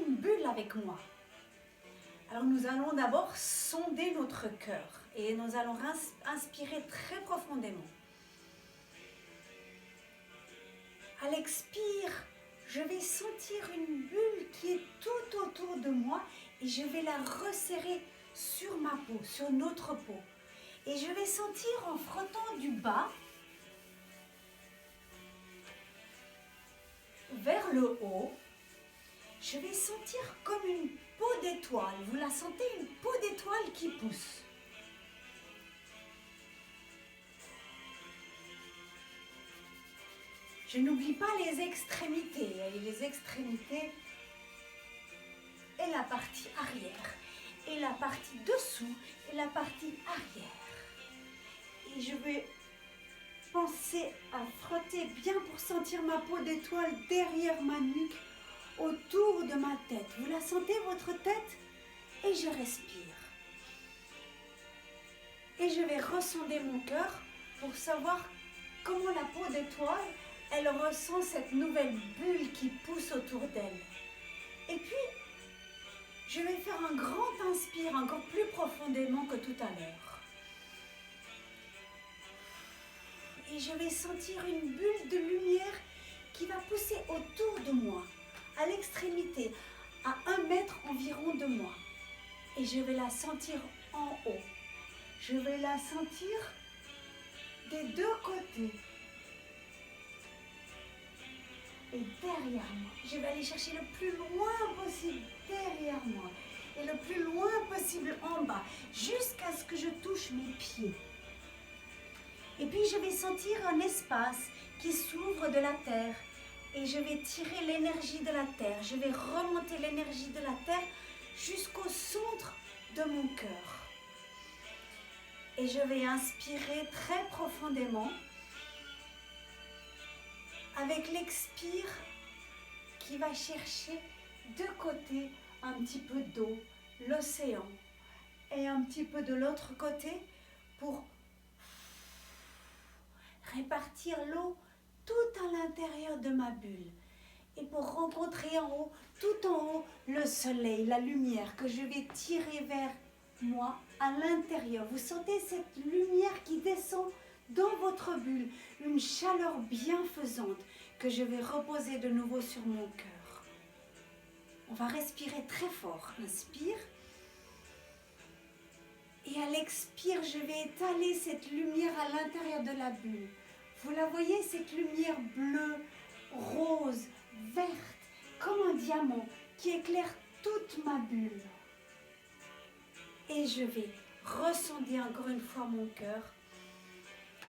une bulle avec moi. Alors nous allons d'abord sonder notre cœur et nous allons inspirer très profondément. À l'expire, je vais sentir une bulle qui est tout autour de moi et je vais la resserrer sur ma peau, sur notre peau. Et je vais sentir en frottant du bas vers le haut, je vais sentir comme une peau d'étoile. Vous la sentez, une peau d'étoile qui pousse. Je n'oublie pas les extrémités. Et les extrémités et la partie arrière. Et la partie dessous et la partie arrière. Et je vais penser à frotter bien pour sentir ma peau d'étoile derrière ma nuque, autour de ma tête. Vous la sentez, votre tête? Et je respire. Et je vais ressonder mon cœur pour savoir comment la peau d'étoile, elle ressent cette nouvelle bulle qui pousse autour d'elle. Et puis, je vais faire un grand inspire encore plus profondément que tout à l'heure. Et je vais sentir une bulle de lumière qui va pousser autour de moi, à l'extrémité, à 1 mètre environ de moi. Et je vais la sentir en haut. Je vais la sentir des 2 côtés. Et derrière moi, je vais aller chercher le plus loin possible derrière moi. Et le plus loin possible en bas, jusqu'à ce que je touche mes pieds. Et puis je vais sentir un espace qui s'ouvre de la terre. Et je vais tirer l'énergie de la terre. Je vais remonter l'énergie de la terre jusqu'au centre de mon cœur. Et je vais inspirer très profondément avec l'expire qui va chercher de côté un petit peu d'eau, l'océan, et un petit peu de l'autre côté pour répartir l'eau tout à l'intérieur de ma bulle. Et pour rencontrer en haut, tout en haut, le soleil, la lumière que je vais tirer vers moi à l'intérieur. Vous sentez cette lumière qui descend dans votre bulle, une chaleur bienfaisante que je vais reposer de nouveau sur mon cœur. On va respirer très fort. Inspire. Et à l'expire, je vais étaler cette lumière à l'intérieur de la bulle. Vous la voyez, cette lumière bleue, rose, verte, comme un diamant qui éclaire toute ma bulle. Et je vais ressonder encore une fois mon cœur